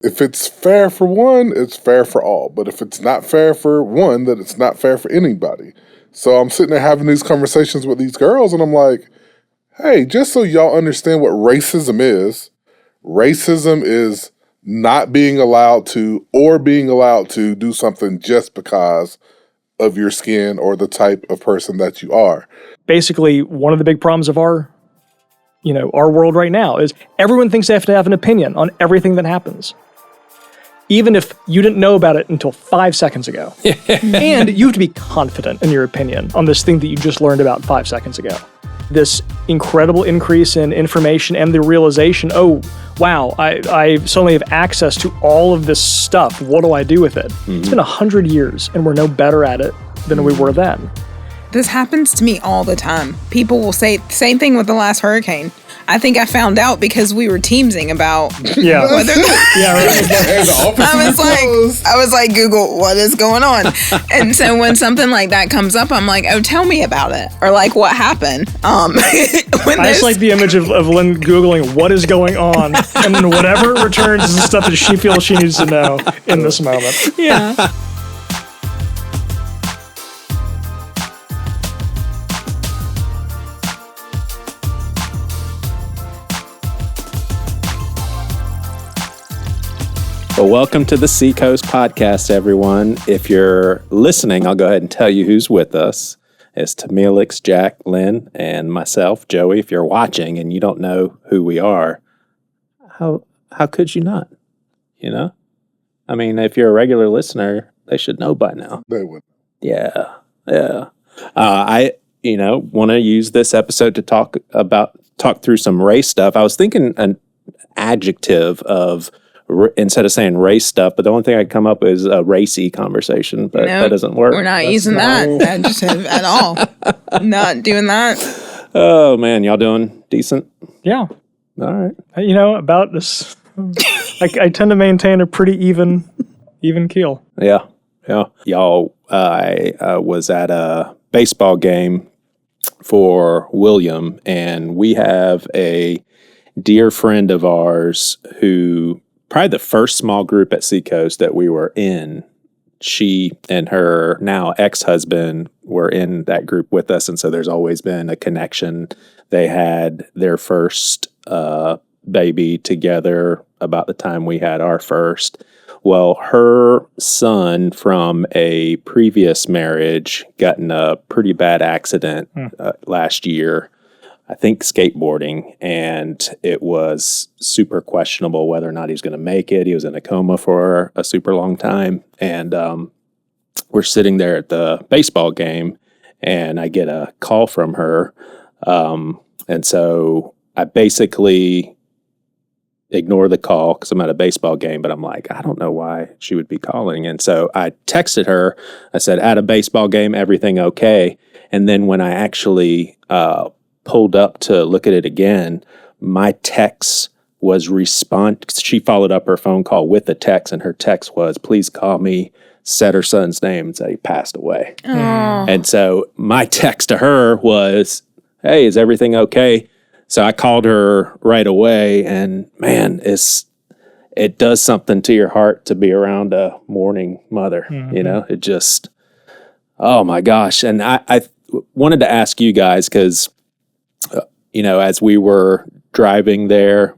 If it's fair for one, it's fair for all. But if it's not fair for one, then it's not fair for anybody. So I'm sitting there having these conversations with these girls, and I'm like, hey, just so y'all understand what racism is not being allowed to or being allowed to do something just because of your skin or the type of person that you are. Basically, one of the big problems of our world right now is everyone thinks they have to have an opinion on everything that happens. Even if you didn't know about it until 5 seconds ago. And you have to be confident in your opinion on this thing that you just learned about 5 seconds ago. This incredible increase in information and the realization, oh, wow, I suddenly have access to all of this stuff. What do I do with it? Mm-hmm. It's been 100 years and we're no better at it than we were then. This happens to me all the time. People will say the same thing with the last hurricane. I think I found out because we were teamsing about whether I was like, Google, what is going on? And so when something like that comes up, I'm like, oh, tell me about it. Or like, what happened? I just like the image of Lynne Googling what is going on, and then whatever it returns is the stuff that she feels she needs to know in this moment. Yeah. Well, welcome to the Seacoast podcast, everyone. If you're listening, I'll go ahead and tell you who's with us. It's Tomelex, Jack, Lynn, and myself, Joey. If you're watching and you don't know who we are, how could you not? You know? I mean, if you're a regular listener, they should know by now. They would. Yeah. I want to use this episode to talk through some race stuff. I was thinking an adjective of instead of saying race stuff, but the only thing I come up with is a racy conversation, but that doesn't work. We're not using that adjective at all. Not doing that. Oh, man. Y'all doing decent? Yeah. All right. About this, I tend to maintain a pretty even keel. Yeah. Y'all, I was at a baseball game for William, and we have a dear friend of ours who... probably the first small group at Seacoast that we were in, she and her now ex-husband were in that group with us, and so there's always been a connection. They had their first baby together about the time we had our first. Well, her son from a previous marriage got in a pretty bad accident last year. I think skateboarding, and it was super questionable whether or not he's going to make it. He was in a coma for a super long time, and we're sitting there at the baseball game, and I get a call from her, and so I basically ignore the call because I'm at a baseball game, but I'm like, I don't know why she would be calling, and so I texted her. I said, at a baseball game, everything okay? And then when I actually pulled up to look at it again, my text was she followed up her phone call with a text, and her text was, please call me, said her son's name, and said he passed away. Aww. And so my text to her was, hey, is everything okay? So I called her right away, and man, it does something to your heart to be around a mourning mother. Mm-hmm. It just, oh my gosh. And I wanted to ask you guys, because as we were driving there,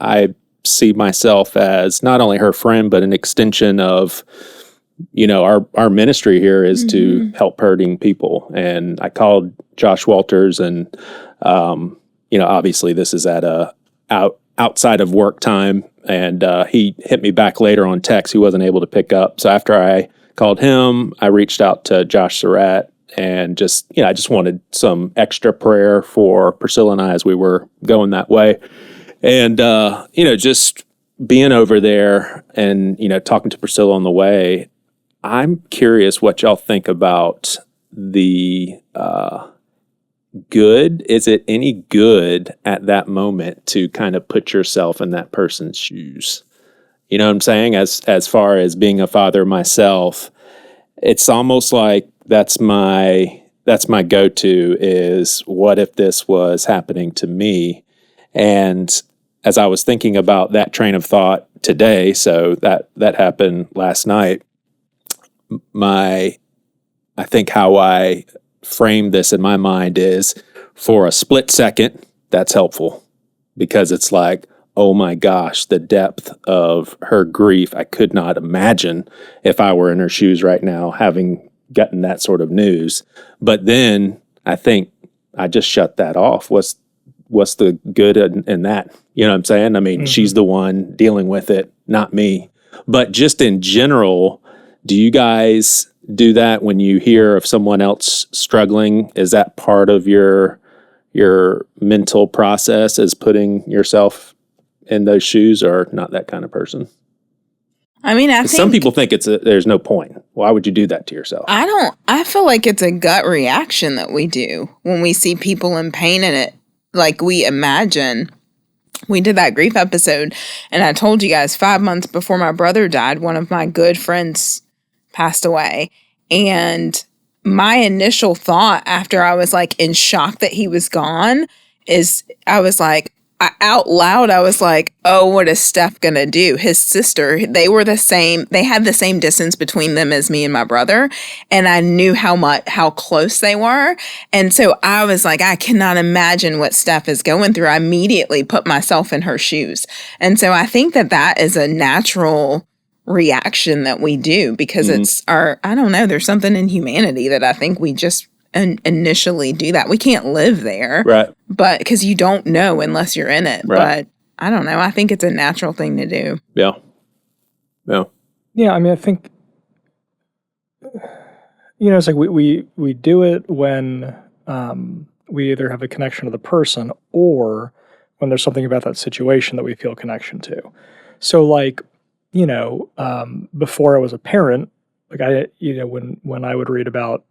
I see myself as not only her friend, but an extension of, our ministry here is to help hurting people. And I called Josh Walters, and, obviously this is at outside of work time. And he hit me back later on text. He wasn't able to pick up. So after I called him, I reached out to Josh Surratt. And I just wanted some extra prayer for Priscilla and I as we were going that way. And, just being over there and, talking to Priscilla on the way, I'm curious what y'all think about the good. Is it any good at that moment to kind of put yourself in that person's shoes? You know what I'm saying? As far as being a father myself, it's almost like, that's my go-to is, what if this was happening to me? And as I was thinking about that train of thought today, so that happened last night, I think how I frame this in my mind is, for a split second, that's helpful, because it's like, oh my gosh, the depth of her grief. I could not imagine if I were in her shoes right now, having gotten that sort of news. But then I think I just shut that off. What's the good in that? You know what I'm saying? I mean, she's the one dealing with it, not me. But just in general, do you guys do that when you hear of someone else struggling? Is that part of your mental process, is putting yourself in those shoes, or not that kind of person? I mean, I think some people think there's no point. Why would you do that to yourself? I feel like it's a gut reaction that we do when we see people in pain, and it, like, we imagine. We did that grief episode, and I told you guys 5 months before my brother died, one of my good friends passed away. And my initial thought after I was like in shock that he was gone is I was like, out loud, I was like, oh, what is Steph gonna do? His sister, they had the same distance between them as me and my brother. And I knew how close they were. And so I was like, I cannot imagine what Steph is going through. I immediately put myself in her shoes. And so I think that is a natural reaction that we do, because it's I don't know, there's something in humanity that I think we just initially do that. We can't live there, right? But because you don't know unless you're in it. Right. But I don't know. I think it's a natural thing to do. Yeah. I mean, I think, it's like we do it when we either have a connection to the person, or when there's something about that situation that we feel connection to. So, like, before I was a parent, like when I would read about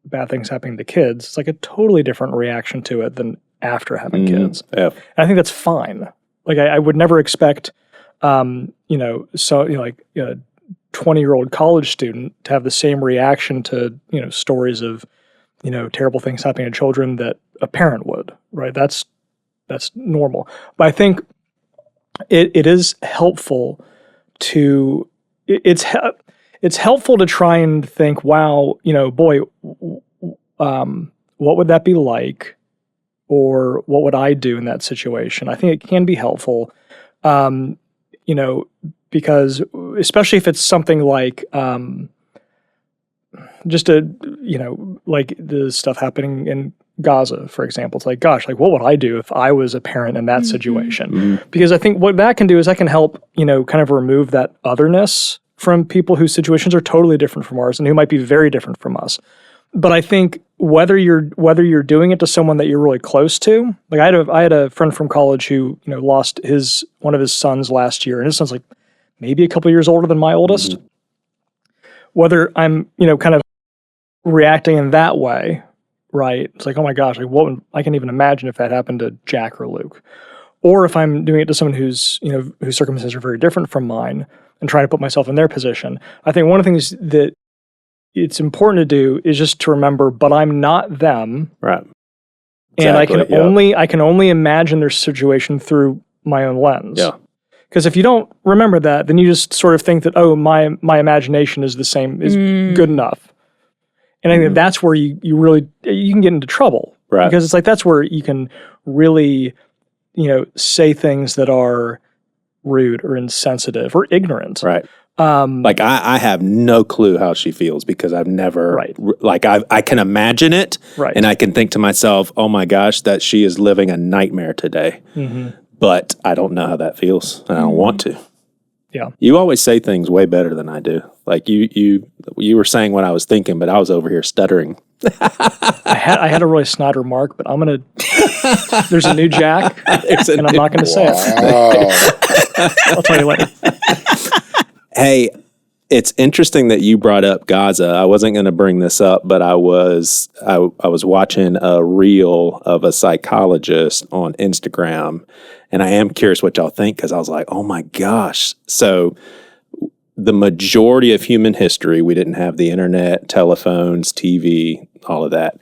bad things happening to kids, it's like a totally different reaction to it than after having kids. Yeah. And I think that's fine. Like, I would never expect, like a 20-year-old college student to have the same reaction to, stories of, terrible things happening to children that a parent would, right? That's normal. But I think it is helpful to, it's helpful to try and think, wow, boy, what would that be like? Or what would I do in that situation? I think it can be helpful, because especially if it's something like like the stuff happening in Gaza, for example. It's like, gosh, like, what would I do if I was a parent in that situation? Because I think what that can do is that can help, kind of remove that otherness from people whose situations are totally different from ours and who might be very different from us. But I think whether you're doing it to someone that you're really close to, like I had a friend from college who, lost one of his sons last year, and his son's like maybe a couple years older than my oldest. Whether I'm, kind of reacting in that way, right? It's like, oh my gosh, like I can even imagine if that happened to Jack or Luke. Or if I'm doing it to someone whose circumstances are very different from mine and trying to put myself in their position. I think one of the things that it's important to do is just to remember, but I'm not them. Right. And I can only imagine their situation through my own lens. Yeah. Because if you don't remember that, then you just sort of think that, oh, my imagination is the same, is good enough. And I think that's where you can get into trouble. Right. Because it's like, that's where you can really, say things that are rude or insensitive or ignorant. Right. Like I have no clue how she feels, because I've never, I can imagine it, and I can think to myself, oh my gosh, that she is living a nightmare today. But I don't know how that feels, and I don't want to. Yeah. You always say things way better than I do. Like you were saying what I was thinking, but I was over here stuttering. I had a really snide remark, but I'm gonna. There's a new Jack, and I'm not gonna say it. I'll tell you later. Hey, it's interesting that you brought up Gaza. I wasn't going to bring this up, but I was watching a reel of a psychologist on Instagram, and I am curious what y'all think, because I was like, oh my gosh. So the majority of human history, we didn't have the internet, telephones, TV, all of that.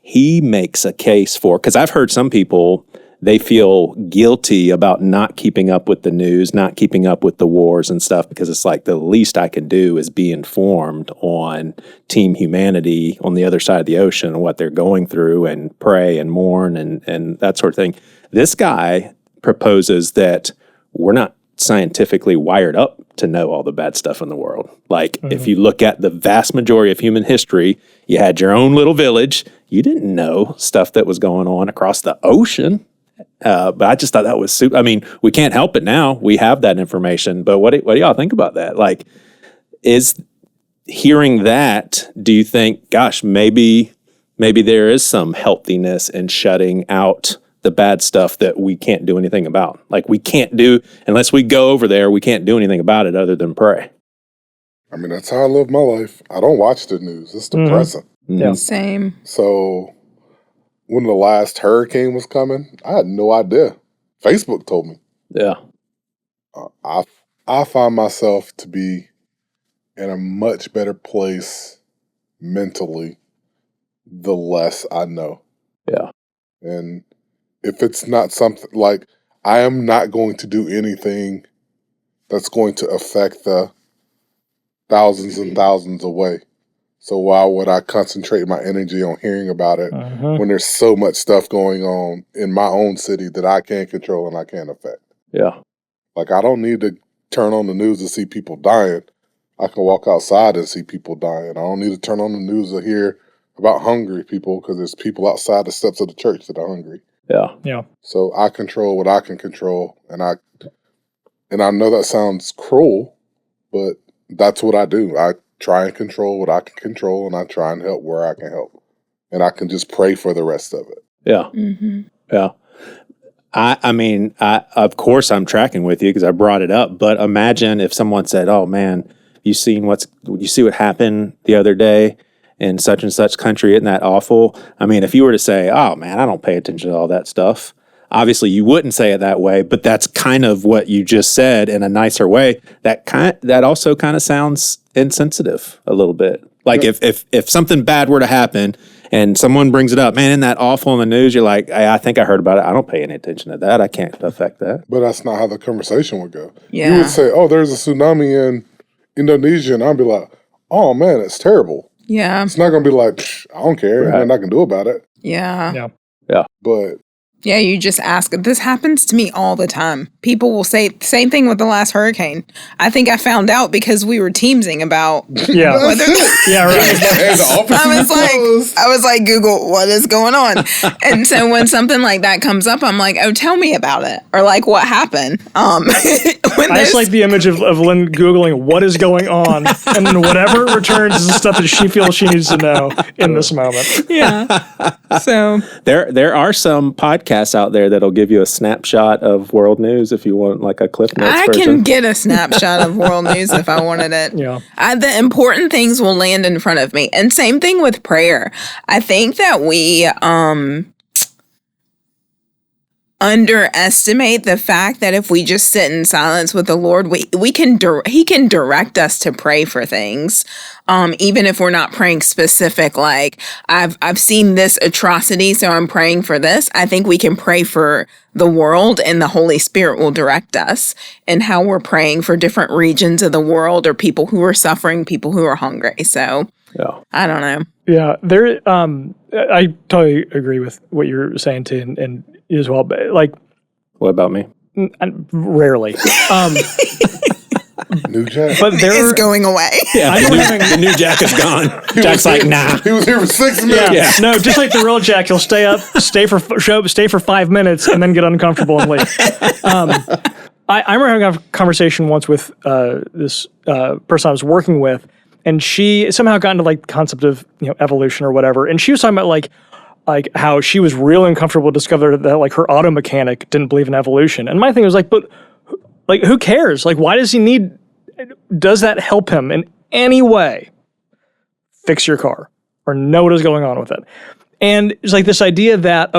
He makes a case for, because I've heard some people they feel guilty about not keeping up with the news, not keeping up with the wars and stuff, because it's like the least I can do is be informed on Team Humanity on the other side of the ocean and what they're going through, and pray and mourn and that sort of thing. This guy proposes that we're not scientifically wired up to know all the bad stuff in the world. Like, if you look at the vast majority of human history, you had your own little village. You didn't know stuff that was going on across the ocean. But I just thought that was super. I mean, we can't help it now. We have that information. But what do y'all think about that? Like, is hearing that, do you think, gosh, maybe there is some healthiness in shutting out the bad stuff that we can't do anything about? Like, we can't do, unless we go over there, we can't do anything about it other than pray. I mean, that's how I live my life. I don't watch the news. It's depressing. Yeah. Same. So when the last hurricane was coming, I had no idea. Facebook told me. Yeah. I find myself to be in a much better place mentally the less I know. Yeah. And if it's not something like, I am not going to do anything that's going to affect the thousands and thousands away. So why would I concentrate my energy on hearing about it when there's so much stuff going on in my own city that I can't control and I can't affect? Yeah. Like, I don't need to turn on the news to see people dying. I can walk outside and see people dying. I don't need to turn on the news to hear about hungry people, because there's people outside the steps of the church that are hungry. Yeah. Yeah. So I control what I can control, and I know that sounds cruel, but that's what I do. I try and control what I can control, and I try and help where I can help. And I can just pray for the rest of it. Yeah. Yeah. I mean, of course I'm tracking with you because I brought it up, but imagine if someone said, "Oh man, you see what happened the other day in such and such country, isn't that awful?" I mean, if you were to say, "Oh man, I don't pay attention to all that stuff," obviously you wouldn't say it that way, but that's kind of what you just said in a nicer way. That also kind of sounds insensitive a little bit. Like, if something bad were to happen and someone brings it up, "Man, isn't that awful in the news?" You're like, I think I heard about it. I don't pay any attention to that. I can't affect that. But that's not how the conversation would go. Yeah. You would say, "Oh, there's a tsunami in Indonesia," and I'd be like, "Oh man, it's terrible." Yeah. It's not going to be like, "I don't care, Right. and nothing I can do about it." Yeah. Yeah. Yeah. But Yeah, you just ask. This happens to me all the time. People will say, same thing with the last hurricane. I think I found out because we were teamsing about Yeah. whether Yeah, right. hey, the office I was like, Google, what is going on? And so when something like that comes up, I'm like, oh, tell me about it. Or like, what happened? I just like the image of Lynne Googling what is going on, and then whatever it returns is the stuff that she feels she needs to know in this moment. Yeah. So There are some podcasts out there that'll give you a snapshot of world news if you want, like a Cliff Notes I version. can get a snapshot of world news if I wanted it. Yeah. The important things will land in front of me. And same thing with prayer. I think that we underestimate the fact that if we just sit in silence with the Lord, he can direct us to pray for things, even if we're not praying specific. Like, I've seen this atrocity, so I'm praying for this. I think we can pray for the world, and the Holy Spirit will direct us in how we're praying for different regions of the world, or people who are suffering, people who are hungry. So Yeah. I don't know. Yeah, I totally agree with what you're saying too, and you as well. But like, What about me? rarely. New Jack. But there, It's going away. Yeah, the new Jack is gone. Jack's like, nah. He was here for 6 minutes. yeah, no, just like the real Jack, he'll stay up, stay for 5 minutes, and then get uncomfortable and leave. I remember having a conversation once with this person I was working with, and she somehow got into like the concept of evolution or whatever, and she was talking about like how she was real uncomfortable to discover that like her auto mechanic didn't believe in evolution, and my thing was like, but like, who cares? Like, why does he need? Does that help him in any way fix your car or know what is going on with it? And it's like this idea that,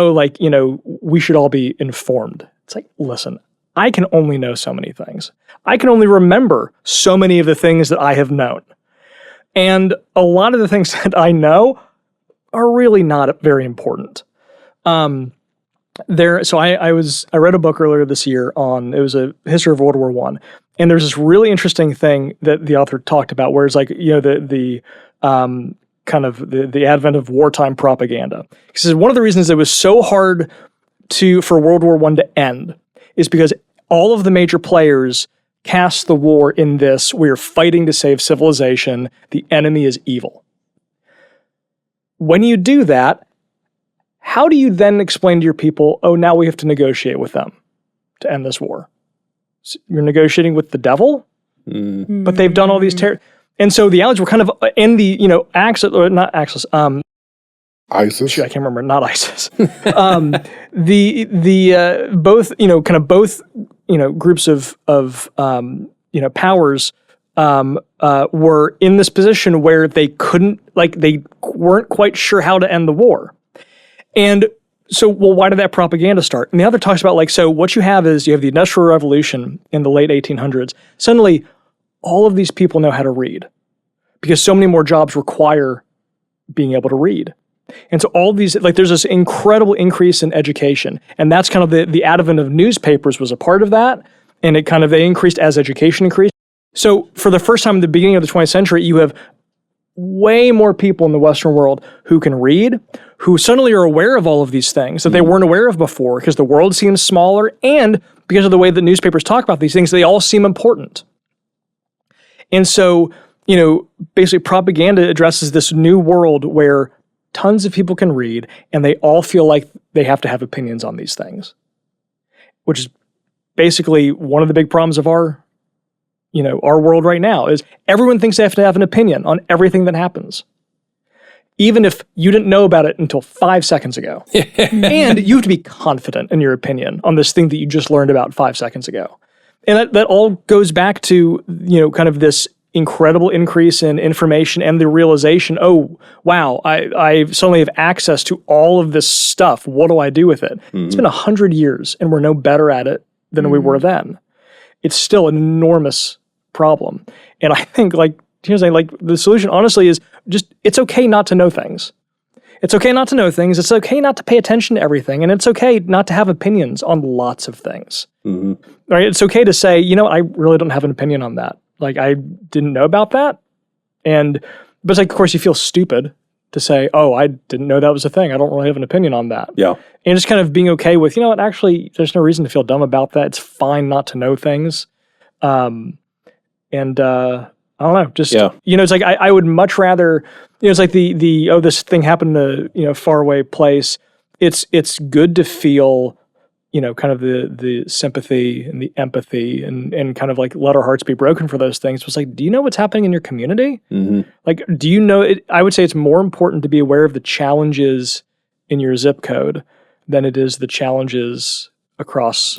we should all be informed. It's like, listen, I can only know so many things. I can only remember so many of the things that I have known. And a lot of the things that I know are really not very important. So I read a book earlier this year it was a history of World War I. And there's this really interesting thing that the author talked about, where it's like, the kind of the advent of wartime propaganda. He says one of the reasons it was so hard for World War I to end is because all of the major players cast the war in this: we're fighting to save civilization, the enemy is evil. When you do that, how do you then explain to your people, oh, now we have to negotiate with them to end this war? So you're negotiating with the devil? But they've done all these and so the Allies were kind of in the, Axis, or not Axis, ISIS? Shoot, I can't remember, not ISIS. Both groups of powers were in this position where they weren't quite sure how to end the war. And so, why did that propaganda start? And the other talks about, so what you have the Industrial Revolution in the late 1800s. Suddenly, all of these people know how to read because so many more jobs require being able to read. And so all these, there's this incredible increase in education. And that's kind of the advent of newspapers was a part of that. And they increased as education increased. So for the first time in the beginning of the 20th century, you have way more people in the Western world who can read, who suddenly are aware of all of these things that they weren't aware of before because the world seems smaller, and because of the way that newspapers talk about these things, they all seem important. And so, basically propaganda addresses this new world where tons of people can read and they all feel like they have to have opinions on these things, which is basically one of the big problems of our world right now is everyone thinks they have to have an opinion on everything that happens, even if you didn't know about it until 5 seconds ago. And you have to be confident in your opinion on this thing that you just learned about 5 seconds ago. And that all goes back to, kind of this incredible increase in information and the realization, oh, wow, I suddenly have access to all of this stuff. What do I do with it? It's been 100 years and we're no better at it than we were then. It's still an enormous problem. And I think, the solution, honestly, is just, it's okay not to know things. It's okay not to know things. It's okay not to pay attention to everything. And it's okay not to have opinions on lots of things. Right? It's okay to say, I really don't have an opinion on that. I didn't know about that. But of course, you feel stupid to say, oh, I didn't know that was a thing. I don't really have an opinion on that. Yeah. And just kind of being okay with, actually, there's no reason to feel dumb about that. It's fine not to know things. I don't know, just, it's I would much rather, it's like this thing happened to, faraway place. It's good to feel, kind of the sympathy and the empathy and kind of let our hearts be broken for those things. It was do you know what's happening in your community? Do you know it? I would say it's more important to be aware of the challenges in your zip code than it is the challenges across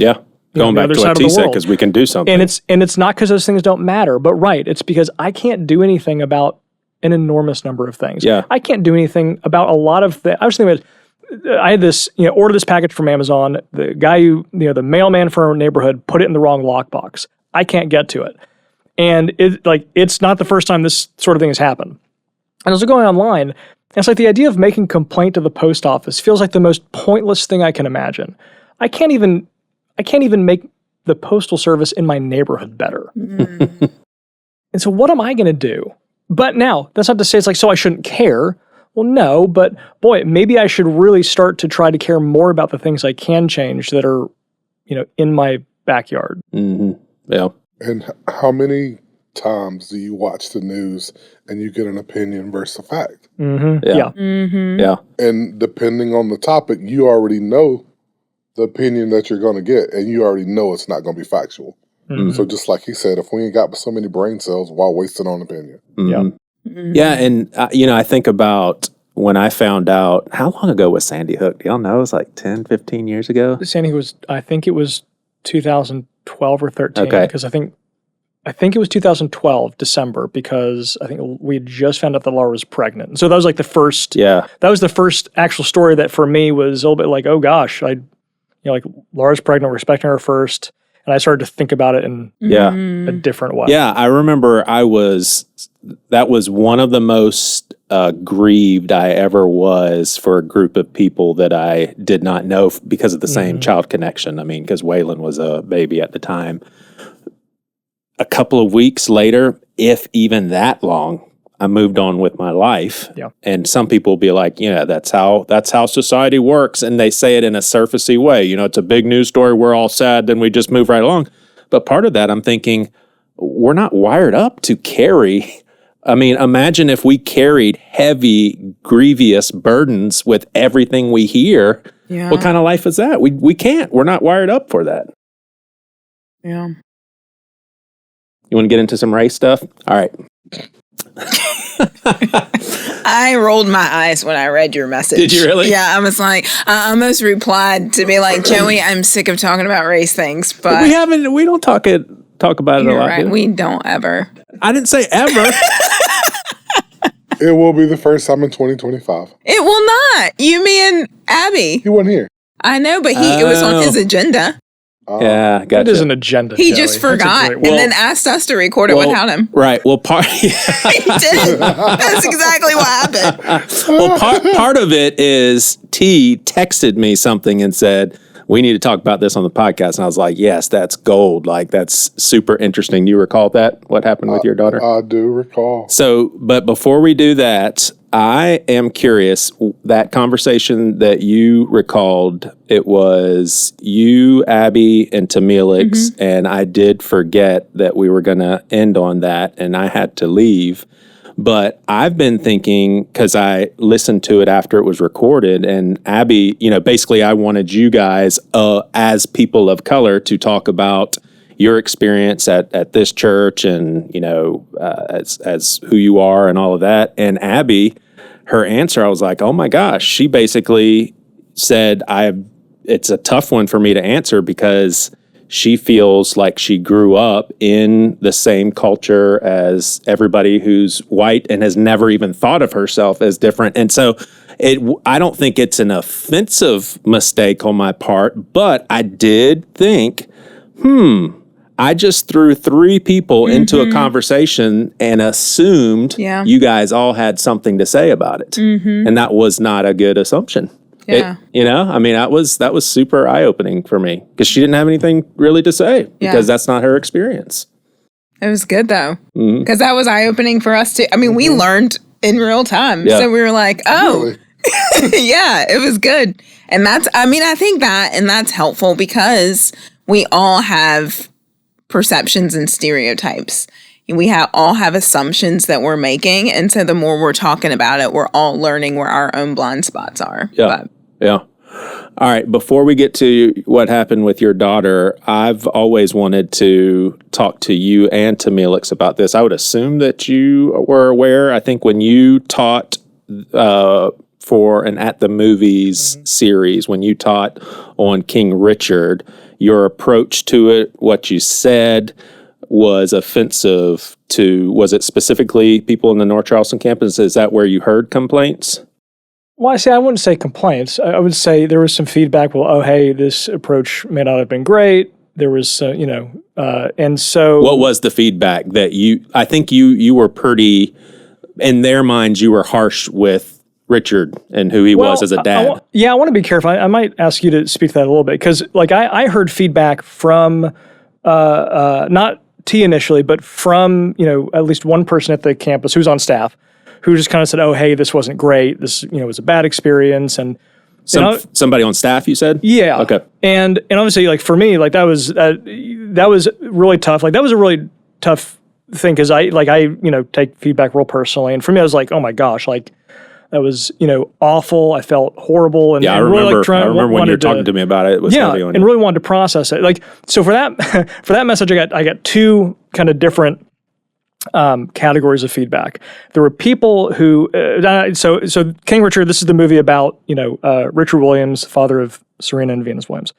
going back to what T said, because we can do something. And it's not because those things don't matter, but it's because I can't do anything about an enormous number of things. Yeah. I can't do anything about a lot of things. I was thinking about, I had this, order this package from Amazon. The guy the mailman from our neighborhood put it in the wrong lockbox. I can't get to it. And it's not the first time this sort of thing has happened. And I was going online, and it's the idea of making complaint to the post office feels like the most pointless thing I can imagine. I can't even make the postal service in my neighborhood better. And so what am I going to do? But now, that's not to say it's so I shouldn't care. Well, no, but boy, maybe I should really start to try to care more about the things I can change that are, in my backyard. Yeah. And how many times do you watch the news and you get an opinion versus a fact? Yeah. And depending on the topic, you already know the opinion that you're going to get, and you already know it's not going to be factual. So just like he said, if we ain't got so many brain cells, why waste it on opinion? Yeah, and I think about when I found out, how long ago was Sandy Hook? Do y'all know? It was 10, 15 years ago? Sandy Hook I think it was 2012 or 13. Okay. Because I think it was 2012, December, because I think we had just found out that Laura was pregnant. And so that was the first, that was the first actual story that for me was a little bit oh gosh, Laura's pregnant, we're expecting her first. And I started to think about it in a different way. Yeah, I remember that was one of the most grieved I ever was for a group of people that I did not know because of the same child connection. I mean, because Waylon was a baby at the time. A couple of weeks later, if even that long, I moved on with my life. Yeah. And some people will be like, that's how society works. And they say it in a surfacey way. It's a big news story. We're all sad. Then we just move right along. But part of that, I'm thinking, we're not wired up to carry. I mean, imagine if we carried heavy, grievous burdens with everything we hear. Yeah. What kind of life is that? We can't. We're not wired up for that. Yeah. You want to get into some race stuff? All right. I rolled my eyes when I read your message. Did you really? Yeah, I was like, I almost replied to be like, Joey, I'm sick of talking about race things, but we don't talk about it a lot. Right. We don't ever. I didn't say ever. It will be the first time in 2025. It will not. You mean Abby? He wasn't here. I know, but it was on his agenda. Yeah, gotcha. It is an agenda. He Joey. just forgot and then asked us to record it without him. Right. Well, He did. That's exactly what happened. Well, part of it is T texted me something and said, we need to talk about this on the podcast. And I was like, yes, that's gold. Like, that's super interesting. Do you recall that? What happened with your daughter? I do recall. So, but before we do that, I am curious, that conversation that you recalled, it was you, Abby, and Tomelex, and I did forget that we were going to end on that, and I had to leave. But I've been thinking, because I listened to it after it was recorded, and Abby, basically I wanted you guys as people of color to talk about your experience at this church and, as who you are and all of that. And Abby, her answer, I was like, oh my gosh, she basically said, it's a tough one for me to answer because she feels like she grew up in the same culture as everybody who's white and has never even thought of herself as different. And so I don't think it's an offensive mistake on my part, but I did think, I just threw 3 people into a conversation and assumed you guys all had something to say about it. And that was not a good assumption. Yeah. That was super eye-opening for me because she didn't have anything really to say because that's not her experience. It was good though, because that was eye-opening for us too. I mean, we learned in real time. Yeah. So we were like, oh, Really? yeah, it was good. And I think that's helpful because we all have perceptions and stereotypes. We all have assumptions that we're making. And so the more we're talking about it, we're all learning where our own blind spots are. Yeah. Yeah. All right. Before we get to what happened with your daughter, I've always wanted to talk to you and to Tomelex about this. I would assume that you were aware. I think when you taught for an At the Movies series, when you taught on King Richard, your approach to it, what you said was offensive to, was it specifically people in the North Charleston campus? Is that where you heard complaints? Well, I wouldn't say complaints. I would say there was some feedback. Well, oh, hey, this approach may not have been great. There was, and so. What was the feedback that I think you were pretty, in their minds, you were harsh with Richard and who he was as a dad. I want to be careful. I might ask you to speak to that a little bit because, I heard feedback from, not T initially, but from, at least one person at the campus who's on staff, who just kind of said, oh, hey, this wasn't great. This, was a bad experience. And somebody on staff, you said? Yeah. Okay. And obviously, for me, that was really tough. That was a really tough thing because I take feedback real personally. And for me, I was like, oh my gosh, that was, awful. I felt horrible. And I remember. I remember when you were talking to me about it. It was heavy on you. And really wanted to process it. So for that message, I got 2 kind of different categories of feedback. There were people who, so King Richard, this is the movie about, Richard Williams, father of Serena and Venus Williams.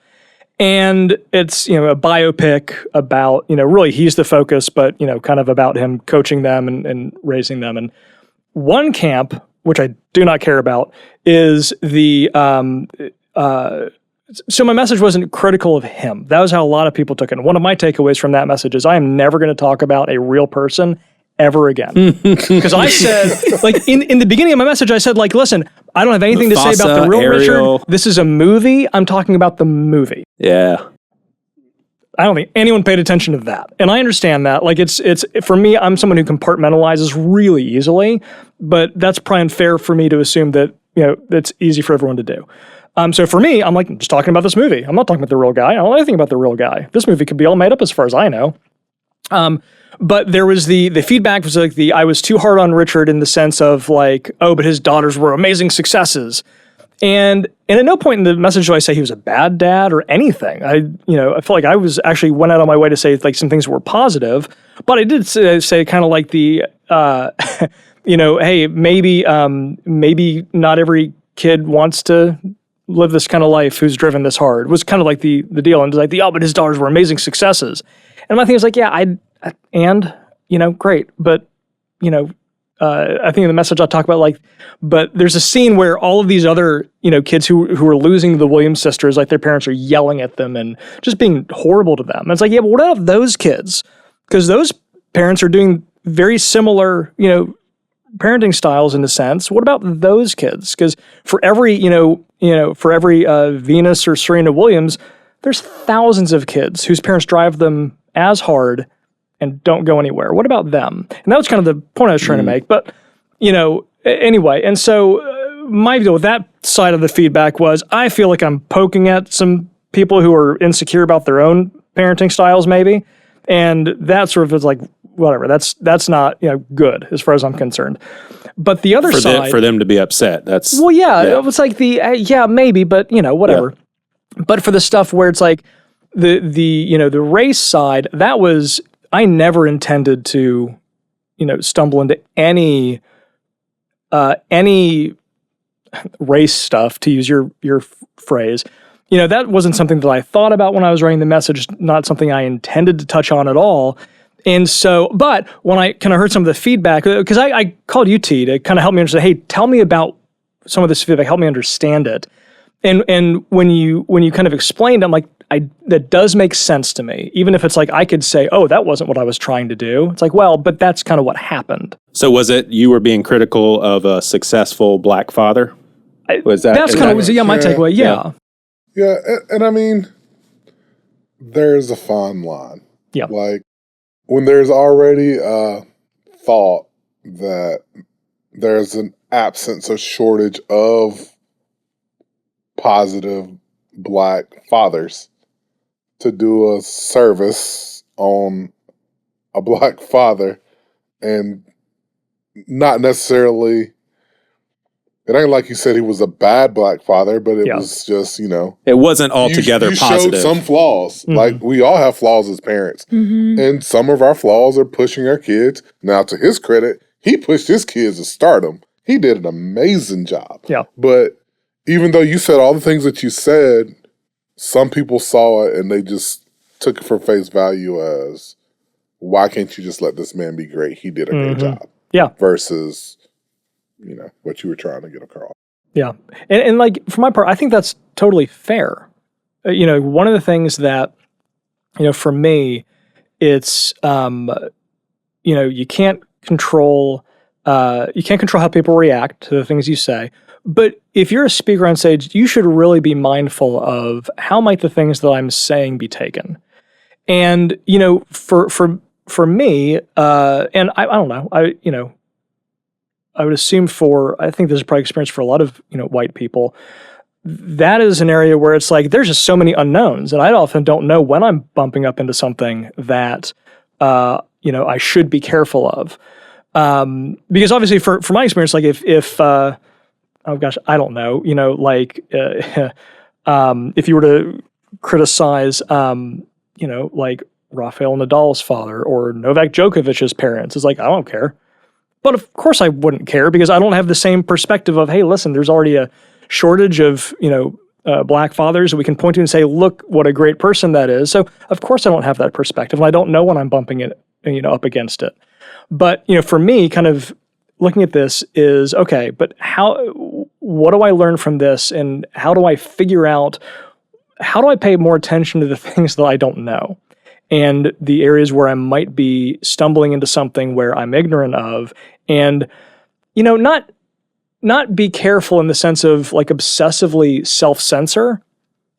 And it's, a biopic about, really he's the focus, but, kind of about him coaching them and raising them. And one camp, which I do not care about, is the, so my message wasn't critical of him. That was how a lot of people took it. And one of my takeaways from that message is I am never going to talk about a real person ever again. Because I said, like, in the beginning of my message, I said, like, listen, I don't have anything to say about the real Ariel. Richard. This is a movie. I'm talking about the movie. Yeah. I don't think anyone paid attention to that. And I understand that. Like, it's for me, I'm someone who compartmentalizes really easily, but that's probably unfair for me to assume that, it's easy for everyone to do. So for me, I'm like, I'm just talking about this movie. I'm not talking about the real guy. I don't know anything about the real guy. This movie could be all made up as far as I know. But there was the feedback was like I was too hard on Richard in the sense of like, oh, but his daughters were amazing successes. And at no point in the message do I say he was a bad dad or anything. I felt like I was actually went out on my way to say like some things were positive, but I did say kind of like the, hey, maybe not every kid wants to live this kind of life who's driven this hard was kind of like the deal. And like but his daughters were amazing successes. And my thing is like, yeah, great. But, I think in the message I'll talk about like, but there's a scene where all of these other, kids who are losing the Williams sisters, like their parents are yelling at them and just being horrible to them. And it's like, yeah, but what about those kids? Because those parents are doing very similar, parenting styles in a sense. What about those kids? Because for every, Venus or Serena Williams, there's thousands of kids whose parents drive them as hard and don't go anywhere. What about them? And that was kind of the point I was trying to make. But, anyway. And so my deal with that side of the feedback was I feel like I'm poking at some people who are insecure about their own parenting styles maybe. And that sort of is like, whatever. That's not, good as far as I'm concerned. But the other side. For them to be upset. That's. Well, yeah. It was like maybe, but, whatever. Yeah. But for the stuff where it's like the race side, that was, I never intended to, stumble into any race stuff, to use your phrase. That wasn't something that I thought about when I was writing the message, not something I intended to touch on at all. And so, but when I kind of heard some of the feedback, because I called you, T, to kind of help me understand, hey, tell me about some of this feedback, help me understand it. And when you kind of explained, I'm like, that does make sense to me. Even if it's like, I could say, oh, that wasn't what I was trying to do. It's like, well, but that's kind of what happened. So was it, you were being critical of a successful black father? Was that? That's kind of, my takeaway. Yeah. Yeah. And I mean, there's a fine line. Yeah. Like when there's already a thought that there's an absence or shortage of positive black fathers to do a service on a black father, and not necessarily, it ain't like you said he was a bad black father, but it was just, it wasn't altogether positive. Showed some flaws. Mm-hmm. Like we all have flaws as parents. Mm-hmm. And some of our flaws are pushing our kids. Now to his credit, he pushed his kids to stardom. He did an amazing job. Yeah. But even though you said all the things that you said, some people saw it and they just took it for face value as, why can't you just let this man be great? He did a great job. Yeah. Versus, what you were trying to get across. Yeah. And like, for my part, I think that's totally fair. One of the things that, for me, it's, you can't control how people react to the things you say. But if you're a speaker on stage, you should really be mindful of how might the things that I'm saying be taken. And, for me, and I don't know, I would assume I think this is probably experience for a lot of, white people. That is an area where it's like, there's just so many unknowns. And I often don't know when I'm bumping up into something that, I should be careful of. Because obviously for my experience, like if oh gosh, I don't know, if you were to criticize, like Rafael Nadal's father or Novak Djokovic's parents, it's like, I don't care. But of course I wouldn't care because I don't have the same perspective of, hey, listen, there's already a shortage of, black fathers that we can point to and say, look, what a great person that is. So of course I don't have that perspective and I don't know when I'm bumping it, up against it. But, for me, kind of looking at this is, okay, but what do I learn from this? And how do I pay more attention to the things that I don't know? and the areas where I might be stumbling into something where I'm ignorant of, and not be careful in the sense of like obsessively self-censor,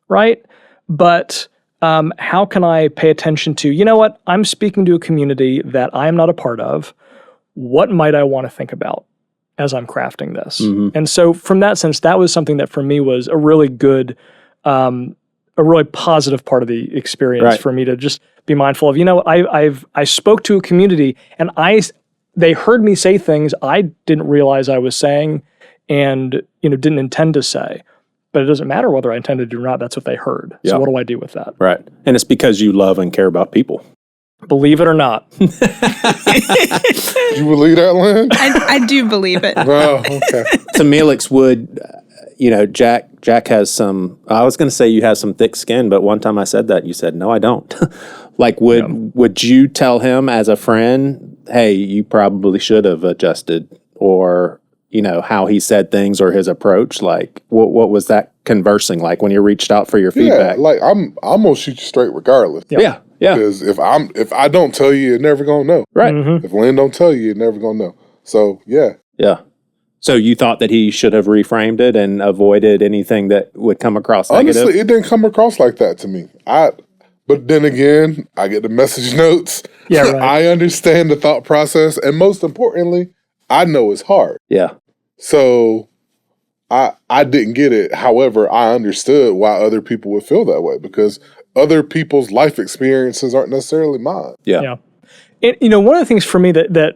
right? But how can I pay attention to, you know what, I'm speaking to a community that I am not a part of. What might I want to think about as I'm crafting this? Mm-hmm. And so from that sense, that was something that for me was a really good, a really positive part of the experience for me to just be mindful of, I spoke to a community and they heard me say things I didn't realize I was saying and, didn't intend to say. But it doesn't matter whether I intended to or not. That's what they heard. So what do I do with that? Right. And it's because you love and care about people. Believe it or not. You believe that, Lynn? I do believe it. Oh, okay. Tomelex would, Jack has some, I was going to say you have some thick skin, but one time I said that, you said, no, I don't. Like, would you tell him as a friend, hey, you probably should have adjusted, or, how he said things or his approach? Like, what was that conversing like when you reached out for your feedback? Yeah, like I'm gonna shoot you straight regardless. Yeah. Because if I don't tell you, you're never gonna know. Right. Mm-hmm. If Lynn don't tell you, you're never gonna know. So yeah. Yeah. So you thought that he should have reframed it and avoided anything that would come across negative? Honestly, it didn't come across like that to me. But then again, I get the message notes. Yeah, right. I understand the thought process, and most importantly, I know it's hard. Yeah. So I didn't get it. However, I understood why other people would feel that way, because other people's life experiences aren't necessarily mine. Yeah. And, one of the things for me that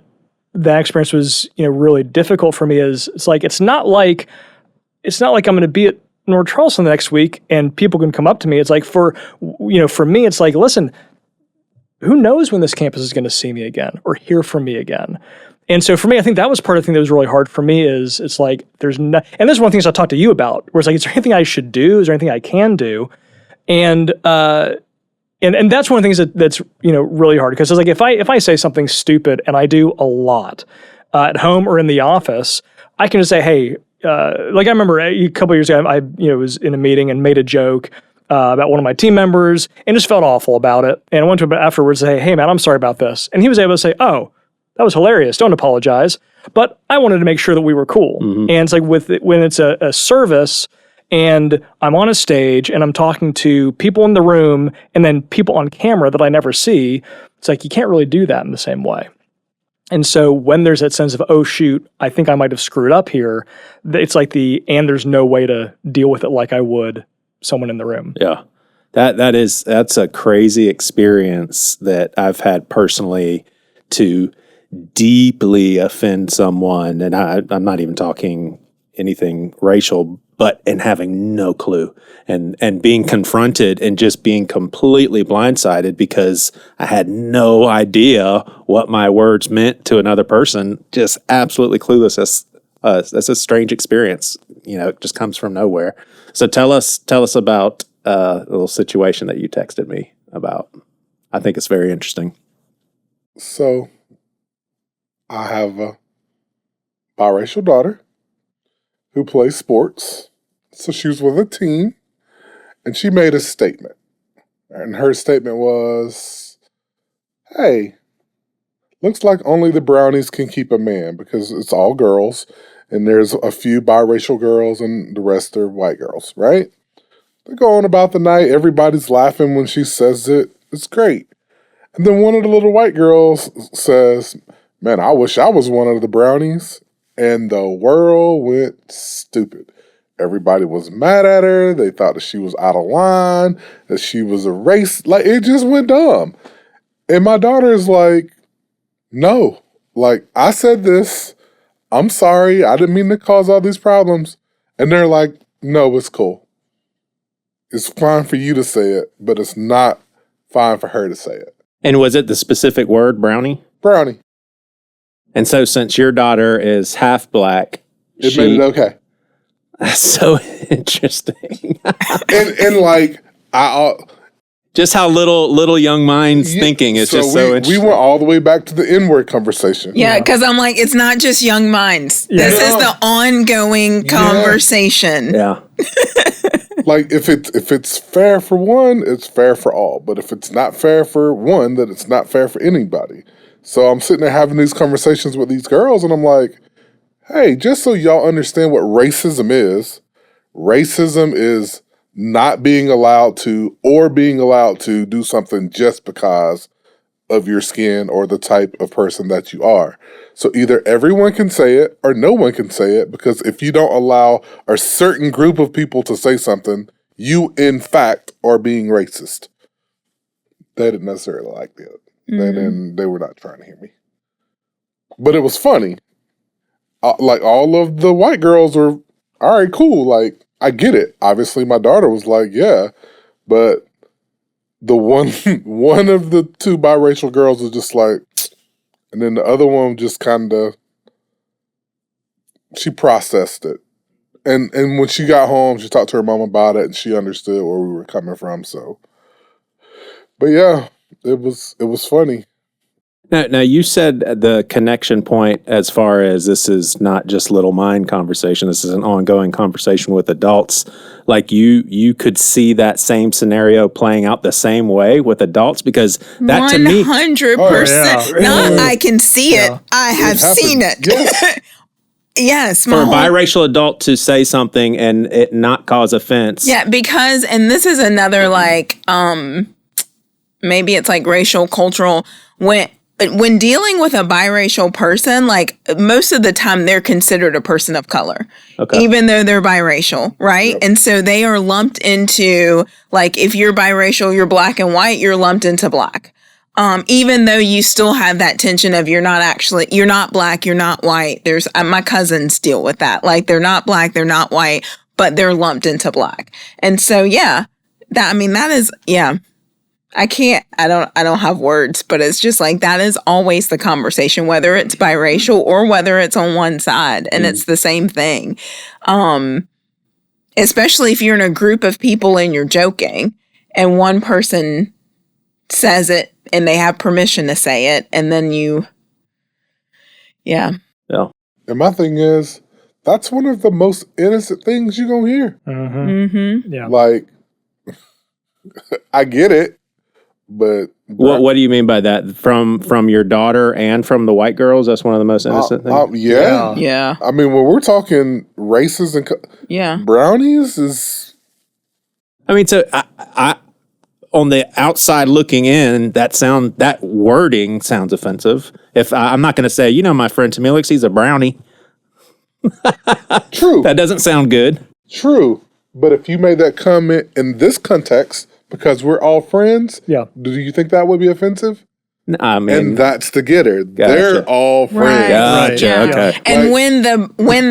experience was, really difficult for me is it's not like I'm going to be at North Charleston the next week and people can come up to me. It's like for me, it's like, listen, who knows when this campus is going to see me again or hear from me again? And so for me, I think that was part of the thing that was really hard for me is it's like, and this is one of the things I talked to you about, where it's like, is there anything I should do? Is there anything I can do? And that's one of the things that's, really hard, because it's like, if I say something stupid, and I do a lot at home or in the office, I can just say, hey, like I remember a couple of years ago, I was in a meeting and made a joke about one of my team members and just felt awful about it. And I went to him afterwards and say, hey man, I'm sorry about this. And he was able to say, oh, that was hilarious. Don't apologize. But I wanted to make sure that we were cool. Mm-hmm. And it's like when it's a service and I'm on a stage and I'm talking to people in the room and then people on camera that I never see, it's like you can't really do that in the same way. And so when there's that sense of, oh shoot, I think I might have screwed up here, it's like and there's no way to deal with it like I would someone in the room. Yeah. That's a crazy experience that I've had personally, to deeply offend someone, and I'm not even talking anything racial, and having no clue and being confronted and just being completely blindsided because I had no idea what my words meant to another person. Just absolutely clueless. That's a strange experience. It just comes from nowhere. So tell us about a little situation that you texted me about. I think it's very interesting. So I have a biracial daughter who plays sports. So she was with a team, and she made a statement. And her statement was, hey, looks like only the brownies can keep a man, because it's all girls, and there's a few biracial girls, and the rest are white girls, right? They're going about the night. Everybody's laughing when she says it. It's great. And then one of the little white girls says, man, I wish I was one of the brownies. And the world went stupid. Everybody was mad at her. They thought that she was out of line, that she was a race. Like, it just went dumb. And my daughter is like, no. Like, I said this. I'm sorry. I didn't mean to cause all these problems. And they're like, no, it's cool. It's fine for you to say it, but it's not fine for her to say it. And was it the specific word, brownie? Brownie. And so since your daughter is half black, it made it okay. That's so interesting. and like, just how little young minds thinking is just so interesting. We went all the way back to the N-word conversation. Yeah, because I'm like, it's not just young minds. Yeah. This is the ongoing conversation. Yeah. Like if it's fair for one, it's fair for all. But if it's not fair for one, then it's not fair for anybody. So I'm sitting there having these conversations with these girls, and I'm like, hey, just so y'all understand what racism is not being allowed to or being allowed to do something just because of your skin or the type of person that you are. So either everyone can say it or no one can say it, because if you don't allow a certain group of people to say something, you in fact are being racist. They didn't necessarily like that. They were not trying to hear me. But it was funny. Like all of the white girls were, all right, cool. Like, I get it. Obviously my daughter was like, yeah, but the one of the two biracial girls was just like, and then the other one just kind of, she processed it. And when she got home, she talked to her mom about it and she understood where we were coming from. So, but yeah, it was funny. Now, you said the connection point as far as this is not just little mind conversation. This is an ongoing conversation with adults. Like you could see that same scenario playing out the same way with adults, because that to me, 100%. Not I can see it. I have seen it. Yes. Yes. for a biracial adult to say something and it not cause offense. Yeah, because, and this is another like, maybe it's like racial, cultural, when dealing with a biracial person, like most of the time they're considered a person of color, even though they're biracial, right? Yep. And so they are lumped into, like, if you're biracial, you're black and white, you're lumped into black. Even though you still have that tension of you're not black, you're not white. There's my cousins deal with that. Like they're not black, they're not white, but they're lumped into black. And so, yeah, that is, yeah. I don't have words, but it's just like that is always the conversation, whether it's biracial or whether it's on one side, and it's the same thing. Especially if you're in a group of people and you're joking and one person says it and they have permission to say it, and then yeah. And my thing is, that's one of the most innocent things you're going to hear. Mm-hmm. Mm-hmm. Yeah. Like, I get it. But what do you mean by that? From your daughter and from the white girls? That's one of the most innocent things? Yeah. I mean, when we're talking races and brownies is... I mean, so I on the outside looking in, that wording sounds offensive. If I'm not going to say, my friend Tomelex, he's a brownie. True. That doesn't sound good. True. But if you made that comment in this context... because we're all friends. Yeah. Do you think that would be offensive? I mean, and that's the getter. Gotcha. They're all friends. Gotcha. Right. Okay. And when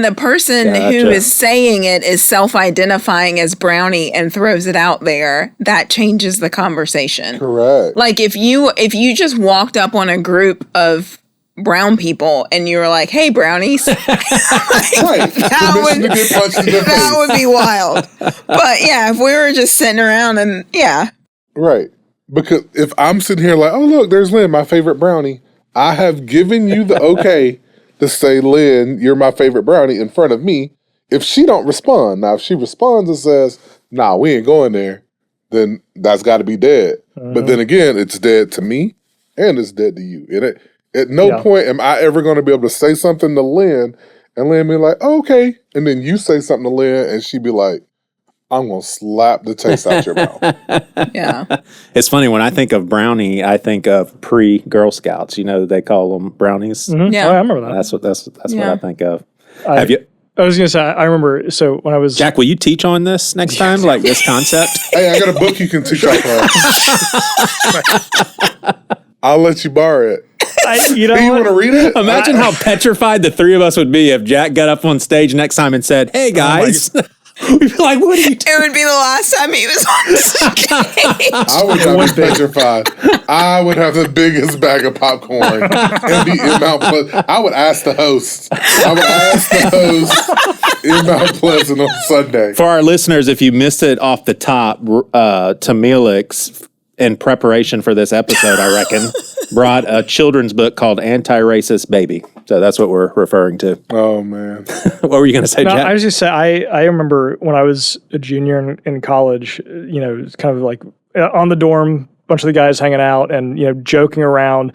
the person who is saying it is self-identifying as brownie and throws it out there, that changes the conversation. Correct. Like if you just walked up on a group of brown people and you were like, "Hey, brownies," that would be wild. But yeah, if we were just sitting around and right. Because if I'm sitting here like, "Oh look, there's Lynn, my favorite brownie," I have given you the okay to say, "Lynn, you're my favorite brownie" in front of me. If she don't respond, now if she responds and says, "Nah, we ain't going there," then that's got to be dead. But then again, it's dead to me and it's dead to you. At no point am I ever going to be able to say something to Lynn and Lynn be like, oh, okay. And then you say something to Lynn and she be like, I'm going to slap the taste out your mouth. Yeah. It's funny, when I think of brownie, I think of pre-Girl Scouts. They call them brownies. Mm-hmm. Yeah. Oh, I remember that. That's what I think of. Have you? I was going to say, I remember, so when I was... Jack, will you teach on this next time, like this concept? Hey, I got a book you can teach off of. I'll let you borrow it. You want to read it? Imagine how petrified the three of us would be if Jack got up on stage next time and said, "Hey guys," we'd be like, "What are you doing?" It would be the last time he was on stage. I would not be petrified. I would have the biggest bag of popcorn and be in Mount Pleasant. I would ask the host. In Mount Pleasant on Sunday. For our listeners, if you missed it off the top, Tomelex in preparation for this episode, I reckon, brought a children's book called Anti-Racist Baby. So that's what we're referring to. Oh, man. What were you going to say, No, Jack? I was just say I remember when I was a junior in college, it's kind of like on the dorm, bunch of the guys hanging out and joking around,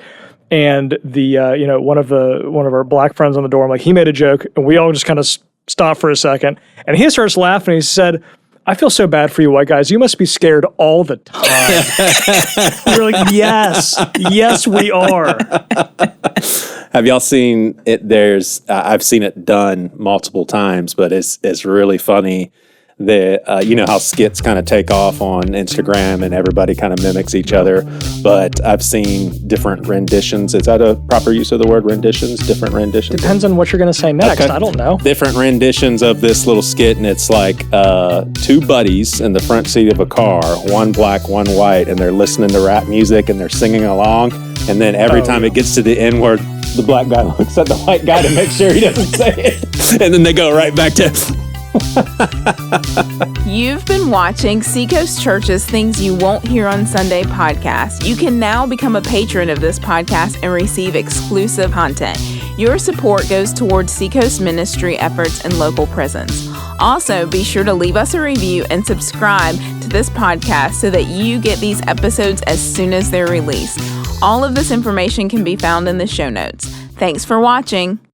and the one of our black friends on the dorm, like, he made a joke, and we all just kind of stopped for a second, and he starts laughing. He said, "I feel so bad for you white guys. You must be scared all the time." We're like, yes, we are. Have y'all seen it? I've seen it done multiple times, but it's really funny that, how skits kind of take off on Instagram and everybody kind of mimics each other. But I've seen different renditions. Is that a proper use of the word renditions? Different renditions? Depends on what you're going to say next. Okay. I don't know. Different renditions of this little skit, and it's like two buddies in the front seat of a car, one black, one white, and they're listening to rap music and they're singing along. And then every time it gets to the end where the black guy looks at the white guy to make sure he doesn't say it, and then they go right back to... You've been watching Seacoast Church's Things You Won't Hear on Sunday podcast. You can now become a patron of this podcast and receive exclusive content. Your support goes towards Seacoast ministry efforts and local presence. Also, be sure to leave us a review and subscribe to this podcast so that you get these episodes as soon as they're released. All of this information can be found in the show notes. Thanks for watching.